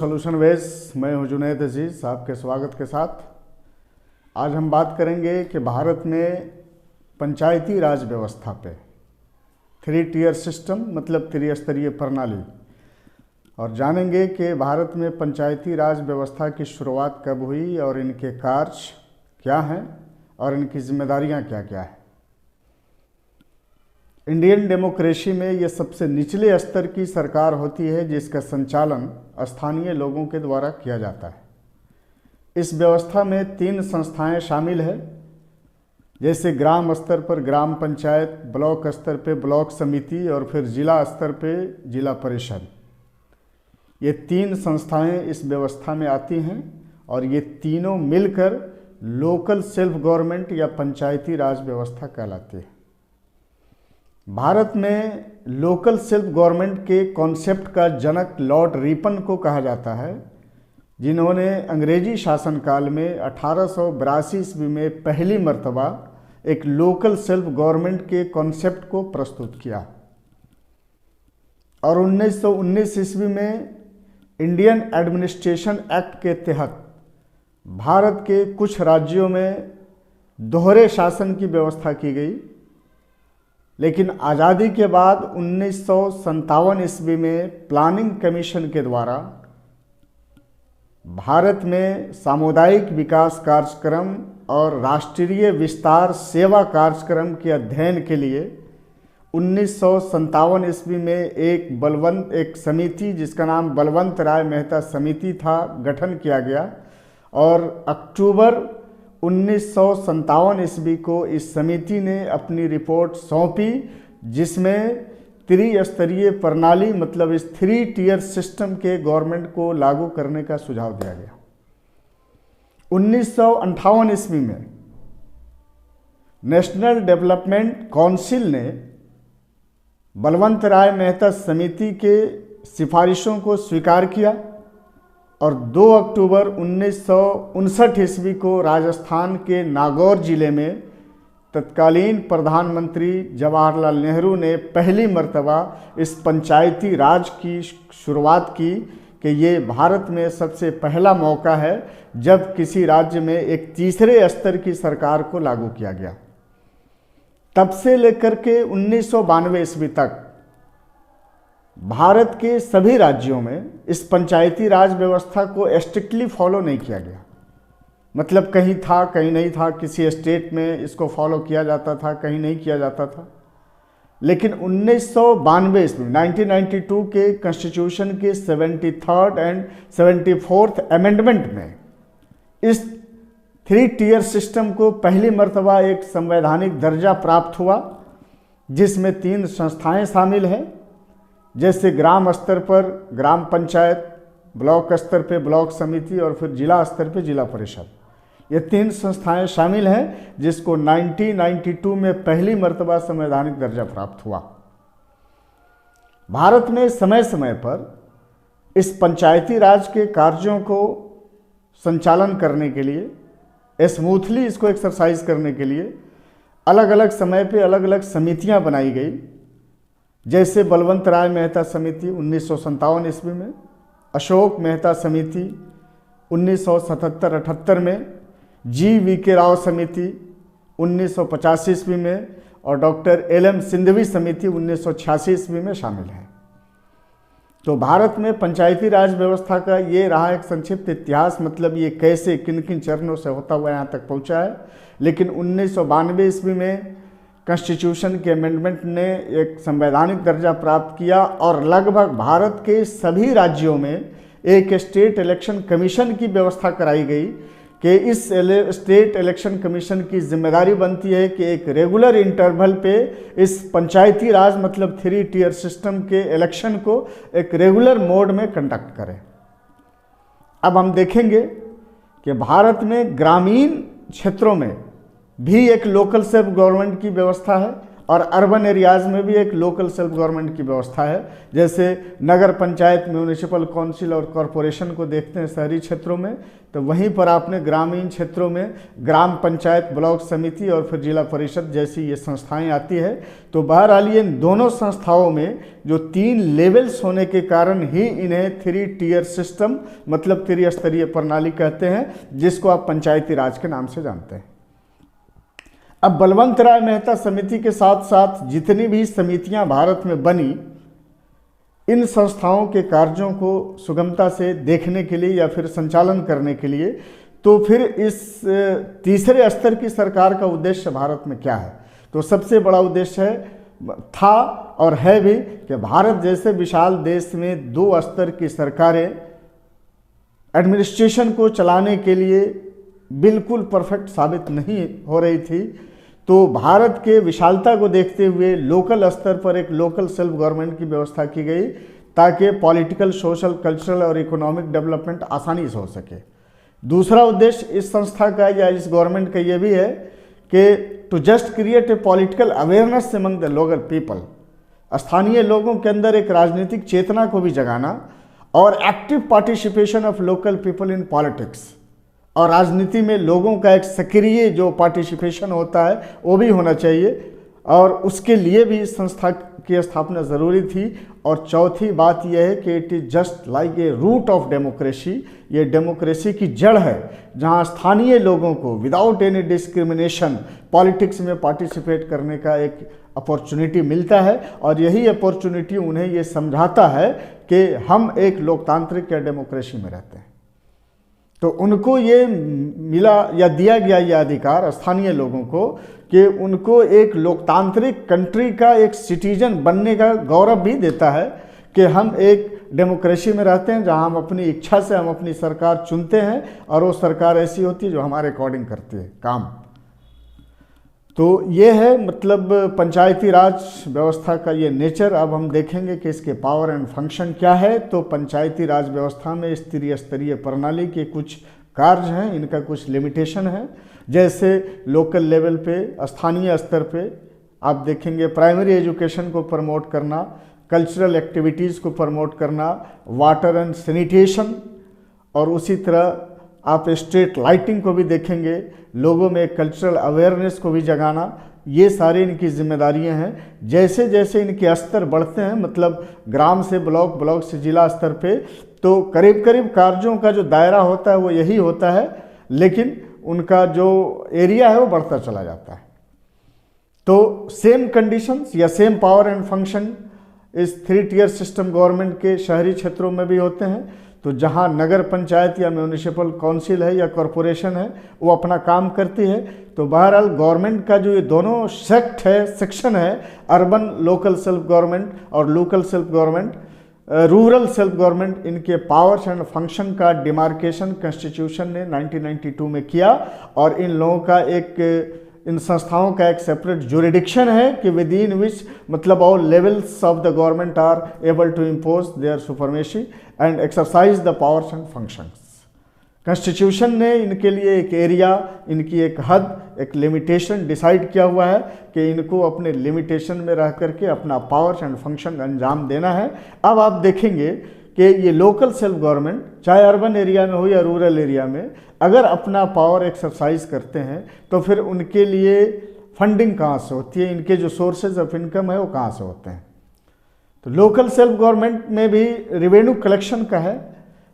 Solution veg. मैं हूं जुनैद अजीज़, आपके स्वागत के साथ। आज हम बात करेंगे कि भारत में पंचायती राज व्यवस्था पे 3 टियर सिस्टम मतलब त्रिस्तरीय प्रणाली, और जानेंगे कि भारत में पंचायती राज व्यवस्था की शुरुआत कब हुई और इनके कार्य क्या हैं और इनकी जिम्मेदारियां क्या क्या हैं। इंडियन डेमोक्रेसी में ये सबसे निचले स्तर की सरकार होती है जिसका संचालन स्थानीय लोगों के द्वारा किया जाता है। इस व्यवस्था में 3 संस्थाएं शामिल है, जैसे ग्राम स्तर पर ग्राम पंचायत, ब्लॉक स्तर पे ब्लॉक समिति और फिर जिला स्तर पे जिला परिषद। ये 3 संस्थाएं इस व्यवस्था में आती हैं और ये तीनों मिलकर लोकल सेल्फ गवर्नमेंट या पंचायती राज व्यवस्था कहलाती है। भारत में लोकल सेल्फ गवर्नमेंट के कॉन्सेप्ट का जनक लॉर्ड रिपन को कहा जाता है, जिन्होंने अंग्रेजी शासनकाल में 1882 ईस्वी में पहली मर्तबा एक लोकल सेल्फ गवर्नमेंट के कॉन्सेप्ट को प्रस्तुत किया। और 1919 ईस्वी में इंडियन एडमिनिस्ट्रेशन एक्ट के तहत भारत के कुछ राज्यों में दोहरे शासन की व्यवस्था की गई। लेकिन आज़ादी के बाद 1957 ईस्वी में प्लानिंग कमीशन के द्वारा भारत में सामुदायिक विकास कार्यक्रम और राष्ट्रीय विस्तार सेवा कार्यक्रम के अध्ययन के लिए 1957 ईस्वी में एक समिति जिसका नाम बलवंत राय मेहता समिति था गठन किया गया, और अक्टूबर 1957 ईस्वी को इस समिति ने अपनी रिपोर्ट सौंपी, जिसमें त्रिस्तरीय प्रणाली मतलब इस 3 टियर सिस्टम के गवर्नमेंट को लागू करने का सुझाव दिया गया। 1958 ईस्वी में नेशनल डेवलपमेंट काउंसिल ने बलवंत राय मेहता समिति के सिफारिशों को स्वीकार किया और 2 अक्टूबर 1959 ईस्वी को राजस्थान के नागौर जिले में तत्कालीन प्रधानमंत्री जवाहरलाल नेहरू ने पहली मर्तबा इस पंचायती राज की शुरुआत की कि ये भारत में सबसे पहला मौका है जब किसी राज्य में एक तीसरे स्तर की सरकार को लागू किया गया। तब से लेकर के 1992 ईस्वी तक भारत के सभी राज्यों में इस पंचायती राज व्यवस्था को स्ट्रिक्टली फॉलो नहीं किया गया। मतलब कहीं था कहीं नहीं था, किसी स्टेट में इसको फॉलो किया जाता था, कहीं नहीं किया जाता था। लेकिन 1992 ईस्वी 1992 के कॉन्स्टिट्यूशन के 73rd एंड 74th अमेंडमेंट में इस 3 टियर सिस्टम को पहली मर्तबा एक संवैधानिक दर्जा प्राप्त हुआ, जिसमें 3 संस्थाएं शामिल हैं, जैसे ग्राम स्तर पर ग्राम पंचायत, ब्लॉक स्तर पे ब्लॉक समिति और फिर जिला स्तर पे जिला परिषद। ये 3 संस्थाएं शामिल हैं, जिसको 1992 में पहली मर्तबा संवैधानिक दर्जा प्राप्त हुआ। भारत में समय समय पर इस पंचायती राज के कार्यों को संचालन करने के लिए, स्मूथली इसको एक्सरसाइज करने के लिए अलग अलग समय पे अलग अलग समितियां बनाई गई, जैसे बलवंत राय मेहता समिति 1957 ईस्वी में, अशोक मेहता समिति 1977-78 में, जी.वी.के. राव समिति 1985 ईस्वी में और डॉक्टर एल.एम. सिंधवी समिति 1986 ईस्वी में शामिल है। तो भारत में पंचायती राज व्यवस्था का ये रहा एक संक्षिप्त इतिहास, मतलब ये कैसे किन किन चरणों से होता हुआ यहाँ तक पहुँचा है। लेकिन 1992 ईस्वी में कॉन्स्टिट्यूशन के अमेंडमेंट ने एक संवैधानिक दर्जा प्राप्त किया और लगभग भारत के सभी राज्यों में एक स्टेट इलेक्शन कमीशन की व्यवस्था कराई गई कि इस स्टेट इलेक्शन कमीशन की जिम्मेदारी बनती है कि एक रेगुलर इंटरवल पे इस पंचायती राज मतलब 3 टियर सिस्टम के इलेक्शन को एक रेगुलर मोड में कंडक्ट करें। अब हम देखेंगे कि भारत में ग्रामीण क्षेत्रों में भी एक लोकल सेल्फ गवर्नमेंट की व्यवस्था है और अर्बन एरियाज़ में भी एक लोकल सेल्फ गवर्नमेंट की व्यवस्था है। जैसे नगर पंचायत, म्यूनिसिपल काउंसिल और कॉरपोरेशन को देखते हैं शहरी क्षेत्रों में, तो वहीं पर आपने ग्रामीण क्षेत्रों में ग्राम पंचायत, ब्लॉक समिति और फिर जिला परिषद जैसी ये संस्थाएं आती है। तो बहरहाल ये इन दोनों संस्थाओं में जो 3 लेवल्स होने के कारण ही इन्हें 3 टियर सिस्टम मतलब त्रिस्तरीय प्रणाली कहते हैं, जिसको आप पंचायती राज के नाम से जानते हैं। अब बलवंत राय मेहता समिति के साथ साथ जितनी भी समितियां भारत में बनी, इन संस्थाओं के कार्यों को सुगमता से देखने के लिए या फिर संचालन करने के लिए, तो फिर इस तीसरे स्तर की सरकार का उद्देश्य भारत में क्या है? तो सबसे बड़ा उद्देश्य था और है भी कि भारत जैसे विशाल देश में 2 स्तर की सरकारें एडमिनिस्ट्रेशन को चलाने के लिए बिल्कुल परफेक्ट साबित नहीं हो रही थी। तो भारत के विशालता को देखते हुए लोकल स्तर पर एक लोकल सेल्फ गवर्नमेंट की व्यवस्था की गई, ताकि पॉलिटिकल, सोशल, कल्चरल और इकोनॉमिक डेवलपमेंट आसानी से हो सके। दूसरा उद्देश्य इस संस्था का या इस गवर्नमेंट का ये भी है कि to just create a political awareness among the local people, स्थानीय लोगों के अंदर एक राजनीतिक चेतना को भी जगाना और active participation of local people in politics, और राजनीति में लोगों का एक सक्रिय जो पार्टिसिपेशन होता है वो भी होना चाहिए, और उसके लिए भी इस संस्था की स्थापना ज़रूरी थी। और चौथी बात यह है कि it is just like a root of democracy, ये डेमोक्रेसी की जड़ है, जहां स्थानीय लोगों को विदाउट एनी डिस्क्रिमिनेशन पॉलिटिक्स में पार्टिसिपेट करने का एक अपॉर्चुनिटी मिलता है, और यही अपॉर्चुनिटी उन्हें ये समझाता है कि हम एक लोकतांत्रिक या डेमोक्रेसी में रहते हैं। तो उनको ये मिला या दिया गया ये अधिकार स्थानीय लोगों को कि उनको एक लोकतांत्रिक कंट्री का एक सिटीजन बनने का गौरव भी देता है कि हम एक डेमोक्रेसी में रहते हैं, जहां हम अपनी इच्छा से हम अपनी सरकार चुनते हैं और वो सरकार ऐसी होती है जो हमारे अकॉर्डिंग करती है काम। तो ये है मतलब पंचायती राज व्यवस्था का ये नेचर। अब हम देखेंगे कि इसके पावर एंड फंक्शन क्या है। तो पंचायती राज व्यवस्था में स्तरीय प्रणाली के कुछ कार्य हैं, इनका कुछ लिमिटेशन है। जैसे लोकल लेवल पे, स्थानीय स्तर पे आप देखेंगे प्राइमरी एजुकेशन को प्रमोट करना, कल्चरल एक्टिविटीज़ को प्रमोट करना, वाटर एंड सैनिटेशन, और उसी तरह आप स्ट्रीट लाइटिंग को भी देखेंगे, लोगों में कल्चरल अवेयरनेस को भी जगाना। ये सारी इनकी जिम्मेदारियां हैं। जैसे जैसे इनके स्तर बढ़ते हैं, मतलब ग्राम से ब्लॉक, ब्लॉक से जिला स्तर पे, तो करीब करीब कार्यों का जो दायरा होता है वो यही होता है, लेकिन उनका जो एरिया है वो बढ़ता चला जाता है। तो सेम कंडीशंस या सेम पावर एंड फंक्शन इस 3 टियर सिस्टम गवर्नमेंट के शहरी क्षेत्रों में भी होते हैं। तो जहां नगर पंचायत या म्यूनिसिपल काउंसिल है या कॉरपोरेशन है वो अपना काम करती है। तो बहरहाल गवर्नमेंट का जो ये दोनों सेक्शन है, अर्बन लोकल सेल्फ गवर्नमेंट और local self government, rural self government, इनके पावर्स एंड फंक्शन का डिमार्केशन कॉन्स्टिट्यूशन ने 1992 में किया, और इन लोगों का इन संस्थाओं का एक सेपरेट जुरिडिक्शन है कि विद इन विच मतलब all levels of the government are able to impose their supremacy and exercise the powers and functions. Constitution ने इनके लिए एक एरिया, इनकी एक हद, एक लिमिटेशन डिसाइड किया हुआ है कि इनको अपने लिमिटेशन में रह करके अपना पावर्स एंड फंक्शन अंजाम देना है। अब आप देखेंगे कि ये लोकल सेल्फ गवर्नमेंट चाहे अर्बन एरिया में हो या रूरल एरिया में अगर अपना पावर एक्सरसाइज करते हैं तो फिर उनके लिए फंडिंग कहाँ से होती है, इनके जो सोर्सेज ऑफ इनकम है वो कहाँ से होते हैं। तो लोकल सेल्फ गवर्नमेंट में भी रिवेन्यू कलेक्शन का है।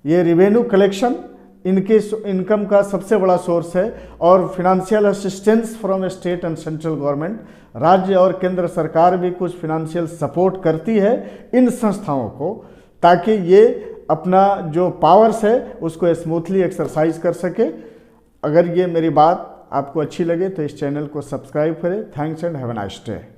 ये रिवेन्यू कलेक्शन इनके इनकम का सबसे बड़ा सोर्स है, और financial assistance from state and central government, राज्य और केंद्र सरकार भी कुछ फिनेंशियल सपोर्ट करती है इन संस्थाओं को, ताकि ये अपना जो पावर्स है उसको स्मूथली एक्सरसाइज कर सके। अगर ये मेरी बात आपको अच्छी लगे तो इस चैनल को सब्सक्राइब करें। Thanks and have a nice day.